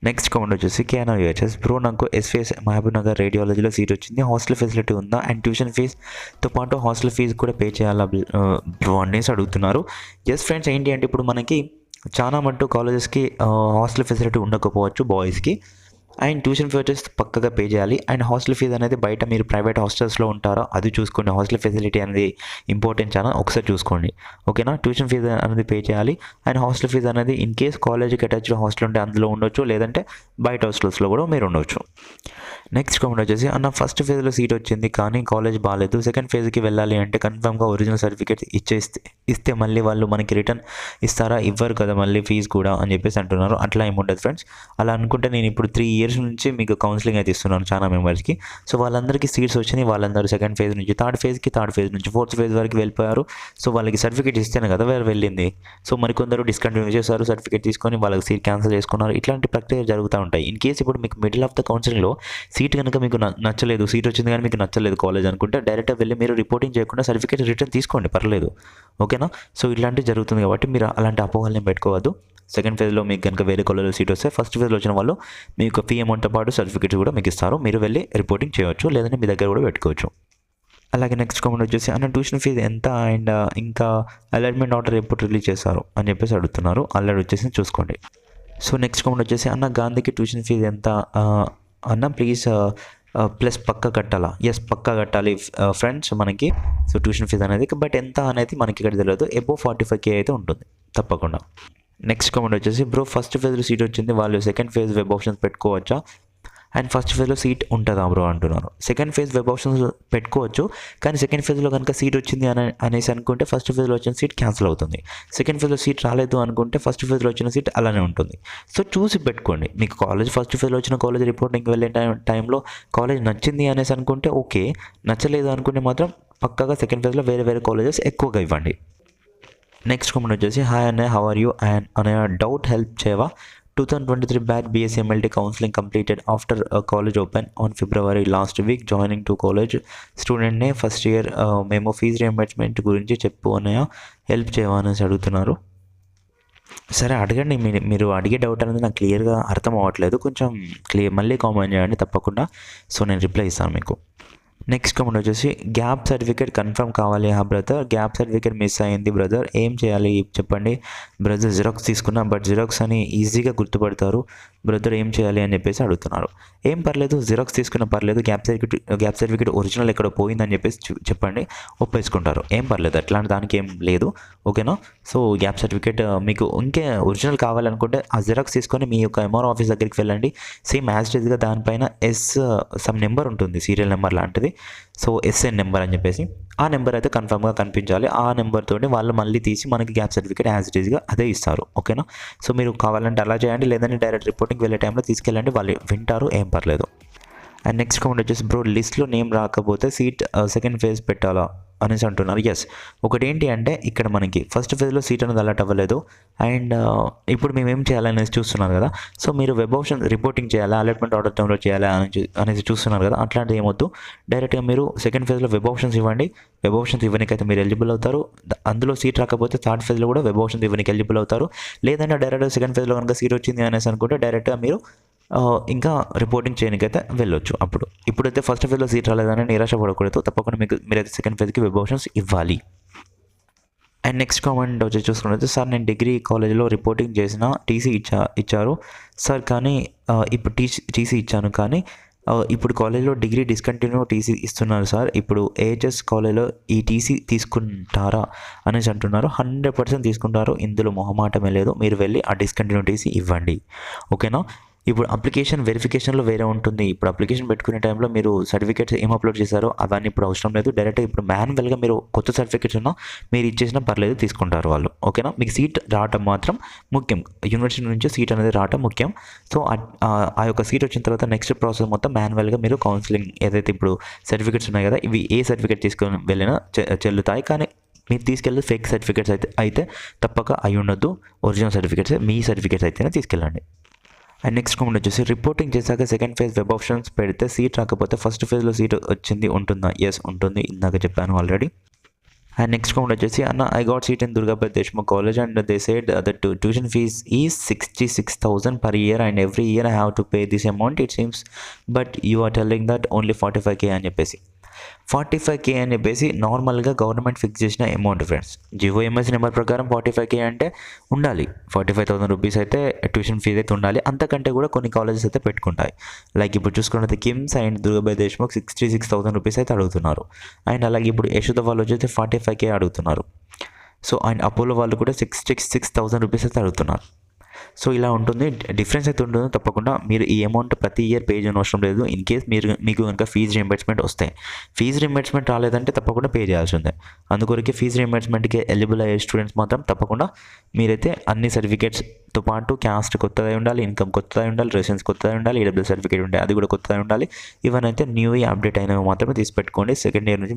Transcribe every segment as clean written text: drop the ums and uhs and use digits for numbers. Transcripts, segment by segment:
Next comment వచ్చేసి KNR UHS bro నాకు SVS Mahabub Nagar రేడియాలజీలో seat వచ్చింది, హాస్టల్ ఫెసిలిటీ ఉందా అండ్ ట్యూషన్ ఫీజ్తో పాటు హాస్టల్ ఫీజు కూడా పే చేయాలా బ్రో అనేసి అడుగుతున్నారు. ఎస్ ఫ్రెండ్స్, ఏంటి అంటే ఇప్పుడు మనకి చాలా మట్టు కాలేజెస్కి హాస్టల్ ఫెసిలిటీ ఉండకపోవచ్చు బాయ్స్కి, అండ్ ట్యూషన్ ఫీ వచ్చేసి పక్కగా పే చేయాలి. అండ్ హాస్టల్ ఫీజు అనేది బయట మీరు ప్రైవేట్ హాస్టల్స్లో ఉంటారో అది చూసుకోండి. హాస్టల్ ఫెసిలిటీ అనేది ఇంపార్టెంట్, చాలా ఒకసారి చూసుకోండి ఓకేనా. ట్యూషన్ ఫీజు అనేది పే చేయాలి. అండ్ హాస్టల్ ఫీజు అనేది ఇన్ కేస్ కాలేజ్కి అటాచ్డ్ హాస్టల్ ఉంటే అందులో ఉండొచ్చు, లేదంటే బయట హాస్టల్స్లో కూడా మీరు ఉండొచ్చు. నెక్స్ట్ కామెంట్ వచ్చేసి అన్న ఫస్ట్ ఫేజ్లో సీట్ వచ్చింది కానీ కాలేజ్ బాగాలేదు, సెకండ్ ఫేజ్కి వెళ్ళాలి అంటే కన్ఫర్మ్గా ఒరిజినల్ సర్టిఫికేట్ ఇస్తే మళ్ళీ వాళ్ళు మనకి రిటర్న్ ఇస్తారా, ఇవ్వరు కదా మళ్ళీ ఫీజు కూడా అని చెప్పేసి అంటున్నారు. అట్లా ఏముండదు ఫ్రెండ్స్. అలా అనుకుంటే నేను ఇప్పుడు 3 years నుంచి మీకు కౌన్సిలింగ్ అయితే ఇస్తున్నాను చాలా మెంబర్స్కి. సో వాళ్ళందరికీ సీట్స్ వచ్చినాయి, వాళ్ళందరూ సెకండ్ ఫేజ్ నుంచి థర్డ్ ఫేజ్ నుంచి ఫోర్త్ ఫేజ్ వరకు వెళ్ళిపోయారు. సో వాళ్ళకి సర్టిఫికేట్ ఇస్తేనే కదా వాళ్ళు వెళ్ళింది. సో మరికొందరు డిస్కంటిన్యూ చేశారు, సర్టిఫికేట్ తీసుకొని వాళ్ళకి సీట్ క్యాన్సిల్ చేసుకున్నారు. ఇట్లాంటి ప్రక్రియ జరుగుతూ ఉంటాయి. ఇన్ కేసు ఇప్పుడు మీకు మిడిల్ ఆఫ్ ద కౌన్సిలింగ్లో సీట్ కనుక మీకు నచ్చలేదు, సీట్ వచ్చింది కానీ మీకు నచ్చలేదు కాలేజ్ అనుకుంటే డైరెక్ట్గా వెళ్ళి మీరు రిపోర్టింగ్ చేయకుండా సర్టిఫికేట్ రిటర్న్ తీసుకోండి, పర్లేదు ఓకేనా. సో ఇలాంటివి జరుగుతుంది కాబట్టి మీరు అలాంటి అపోహల్ని పెట్టుకోవద్దు. సెకండ్ ఫేజ్లో మీకు కనుక వేరే కాలేజ్లో సీట్ వస్తే ఫస్ట్ ఫేజ్లో వచ్చిన వాళ్ళు మీకు ఫీ అమౌంట్తో పాటు సర్టిఫికేట్స్ కూడా మీకు ఇస్తారు, మీరు వెళ్ళి రిపోర్టింగ్ చేయవచ్చు, లేదంటే మీ దగ్గర కూడా పెట్టుకోవచ్చు. అలాగే నెక్స్ట్ కామెంట్ వచ్చేసి అన్న ట్యూషన్ ఫీజు ఎంత అండ్ ఇంకా అలాట్మెంట్ ఆర్డర్ ఎప్పుడు రిలీజ్ చేస్తారు అని చెప్పేసి అడుగుతున్నారు. ఆల్రెడీ వచ్చేసి చూసుకోండి. సో నెక్స్ట్ కామెంట్ వచ్చేసి అన్న గాంధీకి ట్యూషన్ ఫీజు ఎంత అన్న ప్లీజ్ ప్లస్ పక్కా కట్టాలా. ఎస్ పక్కా కట్టాలి ఫ్రెండ్స్ మనకి. సో ట్యూషన్ ఫీజు అనేది బట్ ఎంత అనేది మనకి ఇక్కడ తెలియదు, అబోవ్ 45K అయితే ఉంటుంది తప్పకుండా. నెక్స్ట్ కామెంట్ వచ్చేసి బ్రో ఫస్ట్ ఫేజ్లో సీట్ వచ్చింది, వాళ్ళు సెకండ్ ఫేజ్ వెబ్ ఆప్షన్స్ పెట్టుకోవచ్చా అండ్ ఫస్ట్ ఫేజ్లో సీట్ ఉంటుందా బ్రో అంటున్నారు. సెకండ్ ఫేజ్ వెబ్ ఆప్షన్స్ పెట్టుకోవచ్చు, కానీ సెకండ్ ఫేజ్లో కనుక సీట్ వచ్చింది అనేసి అనుకుంటే ఫస్ట్ ఫేజ్లో వచ్చిన సీట్ క్యాన్సిల్ అవుతుంది. సెకండ్ ఫేజ్లో సీట్ రాలేదు అనుకుంటే ఫస్ట్ ఫేజ్లో వచ్చిన సీట్ అలానే ఉంటుంది. సో చూసి పెట్టుకోండి. మీకు కాలేజ్ ఫస్ట్ ఫేజ్లో వచ్చిన కాలేజ్ రిపోర్టింగ్కి వెళ్ళే టైంలో కాలేజ్ నచ్చింది అనేసి అనుకుంటే ఓకే, నచ్చలేదు అనుకుంటే మాత్రం పక్కాగా సెకండ్ ఫేజ్లో వేరే వేరే కాలేజెస్ ఎక్కువగా ఇవ్వండి. నెక్స్ట్ కామెంట్ వచ్చేసి హాయ్ అన్నయ్య హౌ ఆర్ యూ అండ్ అనే డౌట్ హెల్ప్ చేయవా. 2023 batch BSc MLT counselling completed after college open on February last week, joining to college స్టూడెంట్నే ఫస్ట్ ఇయర్. మేము ఫీజు రియంబర్స్మెంట్ గురించి చెప్పు అన్నయ్య హెల్ప్ చేయవా అనేసి అడుగుతున్నారు. సరే అడగండి, మీరు అడిగే డౌట్ అనేది నాకు క్లియర్గా అర్థం అవ్వట్లేదు, కొంచెం మళ్ళీ కామెంట్ చేయండి తప్పకుండా. సో నేను రిప్లై ఇస్తాను మీకు. నెక్స్ట్ కామెంట్ వచ్చేసి గ్యాప్ సర్టిఫికేట్ కన్ఫర్మ్ కావాలి బ్రదర్, గ్యాప్ సర్టిఫికేట్ మిస్ అయింది బ్రదర్, ఏం చేయాలి చెప్పండి బ్రదర్. జిరాక్స్ తీసుకున్నా బట్ జిరాక్స్ అని ఈజీగా గుర్తుపడతారు బ్రదర్, ఏం చేయాలి అని చెప్పేసి అడుగుతున్నారు. ఏం పర్లేదు, జిరాక్స్ తీసుకున్నా పర్లేదు, గ్యాప్ సర్టిఫికేట్ ఒరిజినల్ ఎక్కడ పోయిందని చెప్పేసి చెప్పండి, ఒప్పేసుకుంటారు, ఏం పర్లేదు, అట్లాంటి దానికి ఏం లేదు ఓకేనా. సో గ్యాప్ సర్టిఫికేట్ మీకు ఇంకే ఒరిజినల్ కావాలనుకుంటే ఆ జిరాక్స్ తీసుకొని మీ యొక్క MRO ఆఫీస్ దగ్గరికి వెళ్ళండి. సేమ్ యాజ్ ఇట్ ఈస్గా దానిపైన సమ్ నెంబర్ ఉంటుంది, సీరియల్ నెంబర్ లాంటిది. సో SN నెంబర్ అని చెప్పేసి ఆ నెంబర్ అయితే కన్ఫర్మ్గా కనిపించాలి. ఆ నెంబర్తో వాళ్ళు మళ్ళీ తీసి మనకి గ్యాప్ సర్టిఫికేట్ యాజ్ ఇట్ ఈస్గా అదే ఇస్తారు ఓకేనా. సో మీరు కావాలంటే అలా చేయండి, లేదంటే డైరెక్ట్ రిపోర్టింగ్ వెళ్ళే టైంలో తీసుకెళ్ళండి, వాళ్ళు వింటారు, ఏం పర్లేదు. అండ్ నెక్స్ట్ కామెంట్ వచ్చేసి బ్రో లిస్ట్లో నేమ్ రాకపోతే సీట్ సెకండ్ ఫేజ్ పెట్టాలా అనేసి అంటున్నారు. ఎస్, ఒకటి ఏంటి అంటే ఇక్కడ మనకి ఫస్ట్ ఫేజ్లో సీట్ అనేది అలాట్ అవ్వలేదు అండ్ ఇప్పుడు మేము ఏం చేయాలనేసి చూస్తున్నారు కదా. సో మీరు వెబ్ ఆప్షన్ రిపోర్టింగ్ చేయాలా, అలాట్మెంట్ ఆర్డర్ టైంలో చేయాలా అనేసి చూస్తున్నారు కదా. అట్లాంటిది ఏమొద్దు, డైరెక్ట్గా మీరు సెకండ్ ఫేజ్లో వెబ్ ఆప్షన్స్ ఇవ్వండి. వెబ్ ఆప్షన్స్ ఇవ్వడానికైతే మీరు ఎలిజిబుల్ అవుతారు. అందులో సీట్ రాకపోతే థర్డ్ ఫేజ్లో కూడా వెబ్ ఆప్షన్స్ ఇవ్వడానికి ఎలిజిబుల్ అవుతారు. లేదంటే డైరెక్ట్గా సెకండ్ ఫేజ్లో కనుక సీట్ వచ్చింది అనేసి అనుకుంటే డైరెక్ట్గా మీరు ఇంకా రిపోర్టింగ్ చేయడానికైతే వెళ్ళొచ్చు. ఇప్పుడైతే ఫస్ట్ ఫేజ్లో సీట్ రాలేదని నిరాశ పడకూడదు, తప్పకుండా మీరైతే సెకండ్ ఫేజ్కి వెబ్ ఆప్షన్స్ ఇవ్వాలి. అండ్ నెక్స్ట్ కామెంట్ వచ్చి చూసుకున్నట్టు సార్ నేను డిగ్రీ కాలేజ్లో రిపోర్టింగ్ చేసిన టీసీ ఇచ్చారు సార్, కానీ ఇప్పుడు టీసీ ఇచ్చాను కానీ ఇప్పుడు కాలేజ్లో డిగ్రీ డిస్కంటిన్యూ టీసీ ఇస్తున్నారు సార్, ఇప్పుడు AHS కాలేజ్లో ఈ టీసీ తీసుకుంటారా అనేసి అంటున్నారు. 100% తీసుకుంటారు, ఇందులో మొహమాటమే లేదు. మీరు వెళ్ళి ఆ డిస్కంటిన్యూ టీసీ ఇవ్వండి ఓకేనా. ఇప్పుడు అప్లికేషన్ వెరిఫికేషన్లో వేరే ఉంటుంది. ఇప్పుడు అప్లికేషన్ పెట్టుకునే టైంలో మీరు సర్టిఫికేట్స్ ఏం అప్లోడ్ చేశారో అవన్నీ ఇప్పుడు అవసరం లేదు. డైరెక్ట్గా ఇప్పుడు మాన్యువల్గా మీరు కొత్త సర్టిఫికేట్స్ ఉన్నా మీరు ఇచ్చేసినా పర్లేదు, తీసుకుంటారు వాళ్ళు ఓకేనా. మీకు సీట్ రావటం మాత్రం ముఖ్యం, యూనివర్సిటీ నుంచి సీట్ అనేది రావటం ముఖ్యం. సో ఆ యొక్క సీట్ వచ్చిన తర్వాత నెక్స్ట్ ప్రాసెస్ మొత్తం మాన్యువల్గా మీరు కౌన్సిలింగ్ ఏదైతే ఇప్పుడు సర్టిఫికేట్స్ ఉన్నాయి కదా, ఇవి ఏ సర్టిఫికేట్ తీసుకొని వెళ్ళినా చెల్లుతాయి. కానీ మీరు తీసుకెళ్ళి ఫేక్ సర్టిఫికేట్స్ అయితే తప్పక అయి ఉండొద్దు, ఒరిజినల్ సర్టిఫికేట్స్ మీ సర్టిఫికేట్స్ అయితేనే తీసుకెళ్ళండి. అండ్ నెక్స్ట్ కామెంట్ వచ్చేసి రిపోర్టింగ్ చేశాక సెకండ్ ఫేజ్ వెబ్ ఆప్షన్స్ పెడితే సీట్ రాకపోతే ఫస్ట్ ఫేజ్లో సీట్ వచ్చింది ఉంటుందా. ఎస్ ఉంటుంది, ఇందాక చెప్పాను ఆల్రెడీ. అండ్ నెక్స్ట్ కామెంట్ వచ్చేసి అన్న I got seat in Durgapati Deshmukh college and they said the tuition fees is 66,000 per year and every year I have to pay this amount it seems, but you are telling that only 45K అని చెప్పేసి 45K అని చెప్పేసి నార్మల్గా government fix చేసిన amount friends. GOMS number ప్రకారం 45K అంటే ఉండాలి, 45,000 rupees అయితే ట్యూషన్ ఫీజు అయితే ఉండాలి. అంతకంటే కూడా కొన్ని కాలేజెస్ అయితే పెట్టుకుంటాయి. లైక్ ఇప్పుడు చూసుకున్నది కిమ్స్ అండ్ దుర్గాబాయ్ దేశ్ముఖ్ 66,000 రూపీస్ అయితే అడుగుతున్నారు. అండ్ అలాగే ఇప్పుడు యశోద వాళ్ళు వచ్చేసి 45K అడుగుతున్నారు. సో అండ్ అపోలో వాళ్ళు కూడా 66,000 రూపీస్ అయితే అడుగుతున్నారు. సో ఇలా ఉంటుంది, డిఫరెన్స్ అయితే ఉంటుంది. తప్పకుండా మీరు ఈ అమౌంట్ ప్రతి ఇయర్ పే చేయని అవసరం లేదు. ఇన్ కేస్ మీకు కనుక ఫీజు రీయింబర్స్మెంట్ వస్తాయి, ఫీజు రీయింబర్స్మెంట్ రాలేదంటే తప్పకుండా పే చేయాల్సిందే. అందుకొరకే ఫీజు రీయింబర్స్మెంట్కి ఎలిజిబుల్ అయ్యే స్టూడెంట్స్ మాత్రం తప్పకుండా మీరైతే అన్ని సర్టిఫికేట్స్తో పాటు క్యాస్ట్ కొత్తదై ఉండాలి, ఇన్కమ్ కొత్తదై ఉండాలి, రెసిడెన్స్ కొత్తదై ఉండాలి, ఈడబ్ల్యూ సర్టిఫికేట్ ఉండాలి, అది కూడా కొత్తదై ఉండాలి. ఇవన్నీ అయితే న్యూ అప్డేట్ అయినవి మాత్రమే తీసి పెట్టుకోండి. సెకండ్ ఇయర్ నుంచి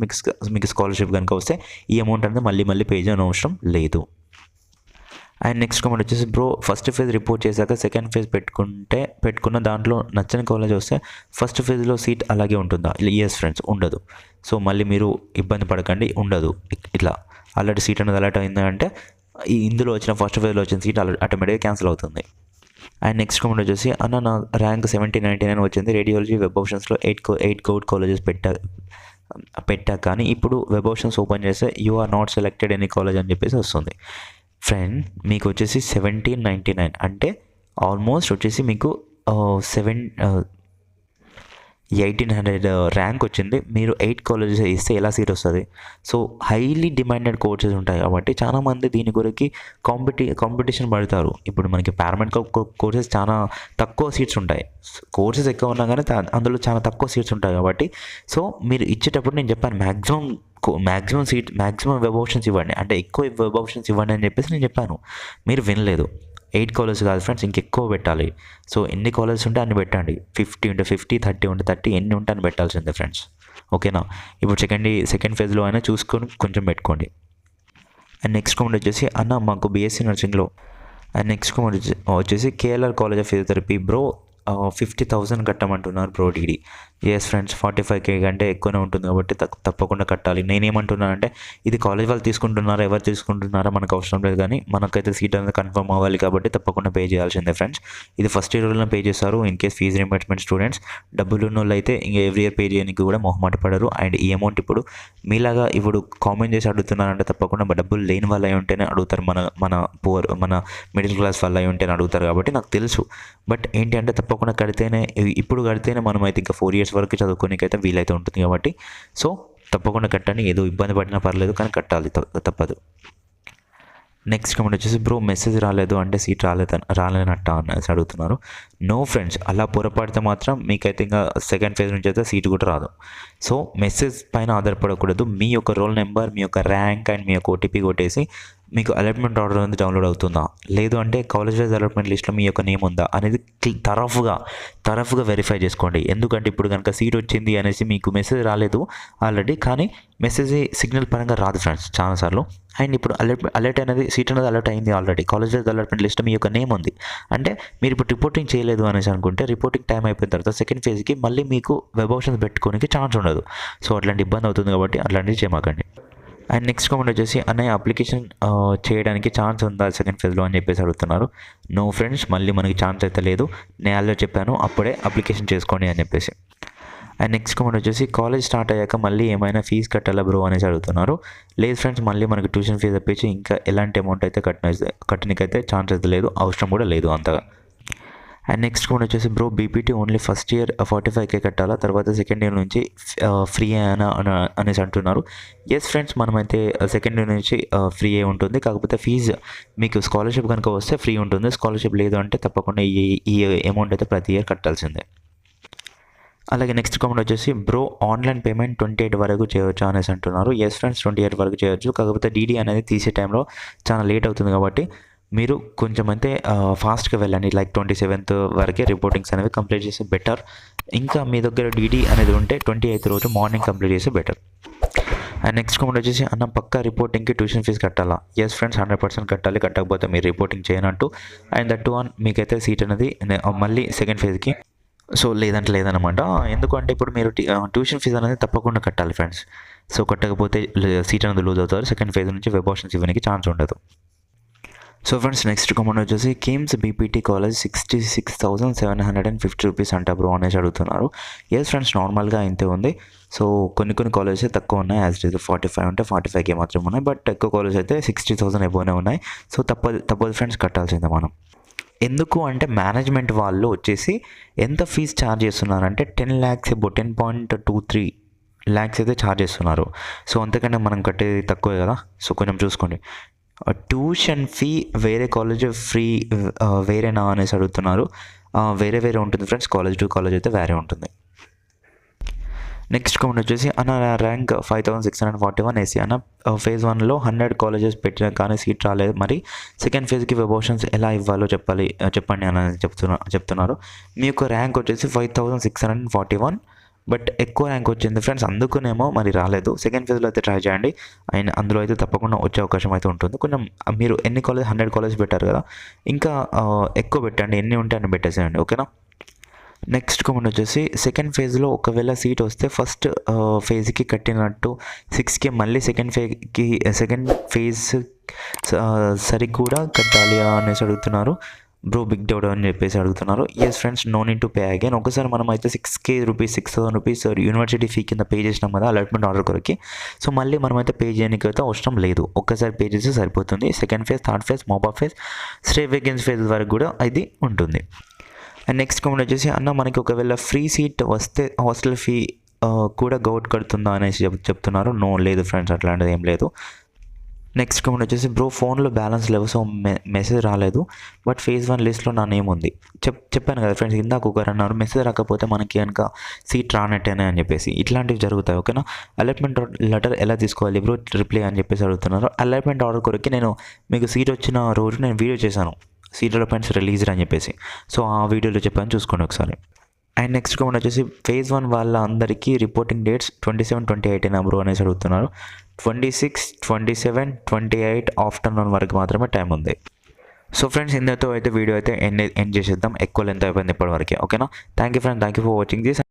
మీకు స్కాలర్షిప్ కనుక వస్తే ఈ అమౌంట్ అనేది మళ్ళీ పే చేయని అవసరం లేదు. అండ్ నెక్స్ట్ కామెంట్ వచ్చేసి బ్రో ఫస్ట్ ఫేజ్ రిపోర్ట్ చేశాక సెకండ్ ఫేజ్ పెట్టుకున్న దాంట్లో నచ్చని కాలేజ్ వస్తే ఫస్ట్ ఫేజ్లో సీట్ అలాగే ఉంటుందా? ఎస్ ఫ్రెండ్స్, ఉండదు. సో మళ్ళీ మీరు ఇబ్బంది పడకండి, ఉండదు. ఇట్లా ఆల్రెడీ సీట్ అనేది అలర్ట్ అయిందంటే ఇందులో వచ్చిన ఫస్ట్ ఫేజ్లో వచ్చిన సీట్ ఆటోమేటిక్గా క్యాన్సిల్ అవుతుంది. అండ్ నెక్స్ట్ కామెంట్ వచ్చేసి అన్న నా ర్యాంక్ 7099 వచ్చింది, రేడియాలజీ వెబ్ ఆప్షన్స్లో 8 గౌడ్ కాలేజెస్ పెట్టా కానీ ఇప్పుడు వెబ్ ఆప్షన్స్ ఓపెన్ చేస్తే you are not selected any college అని చెప్పేసి వస్తుంది. ఫ్రెండ్ మీకు వచ్చేసి 1799 అంటే ఆల్మోస్ట్ వచ్చేసి మీకు 1800 ర్యాంక్ వచ్చింది. మీరు 8 కాలేజెస్ ఇస్తే ఎలా సీట్ వస్తుంది? సో హైలీ డిమాండెడ్ కోర్సెస్ ఉంటాయి కాబట్టి చాలామంది దీని గురించి కాంపిటీషన్ పడతారు. ఇప్పుడు మనకి పారామెడికల్ కోర్సెస్ చాలా తక్కువ సీట్స్ ఉంటాయి, కోర్సెస్ ఎక్కువ ఉన్నా కానీ అందులో చాలా తక్కువ సీట్స్ ఉంటాయి కాబట్టి సో మీరు ఇచ్చేటప్పుడు నేను చెప్పాను మ్యాక్సిమం వెబ్ ఆప్షన్స్ ఇవ్వండి, అంటే ఎక్కువ వెబ్ ఆప్షన్స్ ఇవ్వండి అని చెప్పేసి నేను చెప్పాను. మీరు వినలేదు. 8 కాలేజెస్ కాదు ఫ్రెండ్స్, ఇంకెక్కువ పెట్టాలి. సో ఎన్ని కాలేజెస్ ఉంటే అన్ని పెట్టండి. 50 ఉంటే 50, 30 ఉంటే 30, ఎన్ని ఉంటే అని పెట్టాల్సిందే ఫ్రెండ్స్. ఓకేనా? ఇప్పుడు సెకండ్ ఫేజ్లో అయినా చూసుకొని కొంచెం పెట్టుకోండి. అండ్ నెక్స్ట్ కామెంట్ వచ్చేసి అన్న మాకు బీఎస్సీ నర్సింగ్లో అండ్ నెక్స్ట్ కామెంట్ వచ్చేసి KLR college of physiotherapy bro 50,000 కట్టమంటున్నారు bro DD. Yes friends, 45K కంటే ఎక్కువనే ఉంటుంది కాబట్టి తప్పకుండా కట్టాలి. నేనేమంటున్నానంటే ఇది కాలేజ్ వాళ్ళు తీసుకుంటున్నారా ఎవరు తీసుకుంటున్నారా మనకు అవసరం లేదు, కానీ మనకైతే సీట్ అనేది కన్ఫర్మ్ అవ్వాలి కాబట్టి తప్పకుండా పే చేయాల్సిందే ఫ్రెండ్స్. ఇది ఫస్ట్ ఇయర్లో పే చేస్తారు. In case fees reimbursement students డబ్బులు ఉన్న వాళ్ళు అయితే ఇంకా ఎవ్రీ ఇయర్ పే చేయడానికి కూడా మొహమాట పడరు. అండ్ ఈ అమౌంట్ ఇప్పుడు మీలాగా ఇప్పుడు కామెంట్ చేసి అడుగుతున్నారంటే తప్పకుండా డబ్బులు లేని వాళ్ళు అయి ఉంటేనే అడుగుతారు, మన మిడిల్ క్లాస్ వాళ్ళు అయి ఉంటేనే అడుగుతారు కాబట్టి నాకు తెలుసు. బట్ ఏంటి అంటే తప్పకుండా ఇప్పుడు కడితేనే మనం అయితే ఇంకా 4 years వరకు చదువుకోనికి అయితే వీలైతే ఉంటుంది కాబట్టి సో తప్పకుండా కట్టండి. ఏదో ఇబ్బంది పడినా పర్లేదు కానీ కట్టాలి, తప్పదు. నెక్స్ట్ కామెంట్ వచ్చేసి బ్రో మెసేజ్ రాలేదు అంటే సీట్ రాలేనట్ట అనేసి అడుగుతున్నారు. నో ఫ్రెండ్స్, అలా పొరపాడితే మాత్రం మీకైతే ఇంకా సెకండ్ ఫేజ్ నుంచి అయితే సీట్ కూడా రాదు. సో మెసేజ్ పైన ఆధారపడకూడదు. మీ యొక్క రోల్ నెంబర్, మీ యొక్క ర్యాంక్ అండ్ మీ యొక్క ఓటీపీ కొట్టేసి మీకు అలాట్మెంట్ ఆర్డర్ అనేది డౌన్లోడ్ అవుతుందా, లేదు అంటే కాలేజ్ వైజ్ అలాట్మెంట్ లిస్ట్లో మీ యొక్క నేమ్ ఉందా అనేది తరఫుగా వెరిఫై చేసుకోండి. ఎందుకంటే ఇప్పుడు కనుక సీట్ వచ్చింది అనేసి మీకు మెసేజ్ రాలేదు ఆల్రెడీ, కానీ మెసేజ్ సిగ్నల్ పరంగా రాదు ఫ్రెండ్స్ చాలాసార్లు. అండ్ ఇప్పుడు అలర్ట్ అనేది సీట్ అనేది అలర్ట్ అయింది ఆల్రెడీ, కాలేజ్ వైజ్ అలాట్మెంట్ లిస్ట్లో మీ యొక్క నేమ్ ఉంది అంటే మీరు ఇప్పుడు రిపోర్టింగ్ చేయలేదు అనేసి అనుకుంటే రిపోర్టింగ్ టైం అయిపోయిన తర్వాత సెకండ్ ఫేజ్కి మళ్ళీ మీకు వెబ్ ఆప్షన్స్ పెట్టుకోనికి ఛాన్స్ ఉండదు. సో అట్లాంటి ఇబ్బంది అవుతుంది కాబట్టి అట్లాంటివి చేయమాకండి. అండ్ నెక్స్ట్ కామెంట్ వచ్చేసి అన్నయ్య అప్లికేషన్ చేయడానికి ఛాన్స్ ఉందా సెకండ్ ఫేజ్లో అని చెప్పేసి అడుగుతున్నారు. నో ఫ్రెండ్స్, మళ్ళీ మనకి ఛాన్స్ అయితే లేదు. నేను ఆల్రెడీ చెప్పాను అప్పుడే అప్లికేషన్ చేసుకోండి అని చెప్పేసి. అండ్ నెక్స్ట్ కామెంట్ వచ్చేసి కాలేజ్ స్టార్ట్ అయ్యాక మళ్ళీ ఏమైనా ఫీజు కట్టాలా బ్రో అనేసి అడుగుతున్నారు. లేదు ఫ్రెండ్స్, మళ్ళీ మనకి ట్యూషన్ ఫీజు తప్పించి ఇంకా ఎలాంటి అమౌంట్ అయితే కట్టడానికైతే ఛాన్స్ అయితే లేదు, అవసరం కూడా లేదు అంతగా. అండ్ నెక్స్ట్ కూడా వచ్చేసి bro BPT only first year 45K కట్టాలా, తర్వాత సెకండ్ ఇయర్ నుంచి ఫ్రీ అనేసి అంటున్నారు. ఎస్ ఫ్రెండ్స్, మనమైతే సెకండ్ ఇయర్ నుంచి ఫ్రీ అయి ఉంటుంది, కాకపోతే ఫీజు మీకు స్కాలర్షిప్ కనుక వస్తే ఫ్రీ ఉంటుంది. స్కాలర్షిప్ లేదు అంటే తప్పకుండా ఈ అమౌంట్ అయితే ప్రతి ఇయర్ కట్టాల్సిందే. అలాగే నెక్స్ట్ కామెంట్ వచ్చేసి బ్రో ఆన్లైన్ పేమెంట్ 28 వరకు చేయవచ్చు అనేసి అంటున్నారు. ఎస్ ఫ్రెండ్స్, 28 వరకు చేయవచ్చు, కాకపోతే డీడీ అనేది తీసే టైంలో చాలా లేట్ అవుతుంది కాబట్టి మీరు కొంచెం అయితే ఫాస్ట్గా వెళ్ళండి. లైక్ 27th వరకే రిపోర్టింగ్స్ అనేవి కంప్లీట్ చేస్తే బెటర్. ఇంకా మీ దగ్గర డీడీ అనేది ఉంటే 28th రోజు మార్నింగ్ కంప్లీట్ చేస్తే బెటర్. అండ్ నెక్స్ట్ కామెంట్ వచ్చేసి అన్న పక్కా రిపోర్టింగ్కి ట్యూషన్ ఫీజు కట్టాలా? ఎస్ ఫ్రెండ్స్, 100% కట్టాలి. కట్టకపోతే మీరు రిపోర్టింగ్ చేయనంటూ అండ్ దట్ వన్ మీకైతే సీట్ అనేది మళ్ళీ సెకండ్ ఫేజ్కి సో లేదనమాట. ఎందుకంటే ఇప్పుడు మీరు ట్యూషన్ ఫీజు అనేది తప్పకుండా కట్టాలి ఫ్రెండ్స్. సో కట్టకపోతే సీట్ అనేది లూజ్ అవుతారు. సెకండ్ ఫేజ్ నుంచి వెబ్ ఆప్షన్స్ ఇవ్వడానికి ఛాన్స్ ఉండదు. సో ఫ్రెండ్స్ నెక్స్ట్ కామెంట్ వచ్చేసి కిమ్స్ బీపీటీ కాలేజ్ 66,750 రూపీస్ అంట బ్రో అనేసి అడుగుతున్నారు. ఎస్ ఫ్రెండ్స్, నార్మల్గా ఇంతే ఉంది. సో కొన్ని కాలేజెస్ తక్కువ ఉన్నాయి, యాజ్ ఇట్ 45 ఉంటే 45K మాత్రం ఉన్నాయి. బట్ ఎక్కువ కాలేజ్ అయితే 60,000 ఎబోనే ఉన్నాయి. సో తప్పదు ఫ్రెండ్స్, కట్టాల్సిందే మనం. ఎందుకు అంటే మేనేజ్మెంట్ వాళ్ళు వచ్చేసి ఎంత ఫీజు ఛార్జ్ చేస్తున్నారంటే 10 lakhs ఎబో 10.23 lakhs అయితే ఛార్జ్ చేస్తున్నారు. సో అంతకంటే మనం కట్టేది తక్కువే కదా. సో కొంచెం చూసుకోండి. ట్యూషన్ ఫీ వేరే కాలేజ్ ఫ్రీ వేరేనా అనేసి అడుగుతున్నారు. వేరే ఉంటుంది ఫ్రెండ్స్, కాలేజ్ టు కాలేజ్ అయితే వేరే ఉంటుంది. నెక్స్ట్ కామెంట్ వచ్చేసి అన్న ర్యాంక్ 5,641 ఏసీ అన్న ఫేజ్ 1లో 100 కాలేజెస్ పెట్టినా కానీ సీట్ రాలేదు, మరి సెకండ్ ఫేజ్కి వెబ్ ఆప్షన్స్ ఎలా ఇవ్వాలో చెప్పండి అని చెప్తున్నారు. మీ యొక్క ర్యాంక్ వచ్చేసి 5,641, బట్ ఎక్కువ ర్యాంక్ వచ్చింది ఫ్రెండ్స్, అందుకునేమో మరి రాలేదు. సెకండ్ ఫేజ్లో అయితే ట్రై చేయండి, అండ్ అందులో అయితే తప్పకుండా వచ్చే అవకాశం అయితే ఉంటుంది. కొంచెం మీరు 100 కాలేజ్ పెట్టారు కదా, ఇంకా ఎక్కువ పెట్టండి, ఎన్ని ఉంటే అన్ని పెట్టేసేయండి, ఓకేనా. నెక్స్ట్ కామెంట్ వచ్చేసి సెకండ్ ఫేజ్లో ఒకవేళ సీట్ వస్తే ఫస్ట్ ఫేజ్కి కట్టినట్టు 6K మళ్ళీ సెకండ్ ఫేజ్ సరిగ్గా కూడా కట్టాలి అనేసి అడుగుతున్నారు. బ్రో బిగ్ డౌట్ అని చెప్పేసి అడుగుతున్నారు. Yes friends, no need to pay again. ఒకసారి మనం అయితే 6,000 రూపీస్ యూనివర్సిటీ ఫీ కింద పే చేసినాం కదా అలాట్మెంట్ ఆర్డర్ కొరకి. సో మళ్ళీ మనం అయితే పే చేయడానికి అయితే అవసరం లేదు, ఒక్కసారి పే చేస్తే సరిపోతుంది. Second phase, third phase, mop up phase, stay vacancy phase వరకు కూడా ఇది ఉంటుంది. అండ్ నెక్స్ట్ కామెంట్ వచ్చేసి అన్న మనకి ఒకవేళ ఫ్రీ సీట్ వస్తే హాస్టల్ ఫీ కూడా గవర్నమెంట్ కడుతుందా అనేసి చెప్తున్నారు. నో, లేదు ఫ్రెండ్స్, అట్లాంటిది ఏం లేదు. నెక్స్ట్ కామెంట్ వచ్చేసి బ్రో ఫోన్లో బ్యాలెన్స్ లేవు, సో మెసేజ్ రాలేదు, బట్ ఫేజ్ 1 లిస్ట్లో నా నేమ్ ఉంది. చెప్పాను కదా ఫ్రెండ్స్, ఇందాక ఒకరు అన్నారు మెసేజ్ రాకపోతే మనకి కనుక సీట్ రానట్టేనే అని చెప్పేసి. ఇట్లాంటివి జరుగుతాయి, ఓకేనా. అలాట్మెంట్ లెటర్ ఎలా తీసుకోవాలి బ్రో రిప్లై అని చెప్పేసి అడుగుతున్నారు. అలాట్మెంట్ ఆర్డర్ కొరకు నేను మీకు సీట్ వచ్చిన రోజు నేను వీడియో చేశాను, సీట్ అలాట్మెంట్స్ రిలీజ్డ్ అని చెప్పేసి. సో ఆ వీడియోలో చెప్పాను, చూసుకోండి ఒకసారి. అండ్ నెక్స్ట్ కామెంట్ వచ్చేసి ఫేజ్ 1 వాళ్ళ అందరికీ రిపోర్టింగ్ డేట్స్ 27, 28 బ్రో అనేసి అడుగుతున్నారు. 26, 27, 28 ఆఫ్టర్నూన్ వరకు మాత్రమే టైం ఉంది. సో ఫ్రెండ్స్, ఇందుతో అయితే వీడియో అయితే ఎండ్ చేసేద్దాం, ఎక్కువ లెంత్ అయిపోయింది ఇప్పటివరకు, ఓకేనా. Thank you friends, thank you for watching this.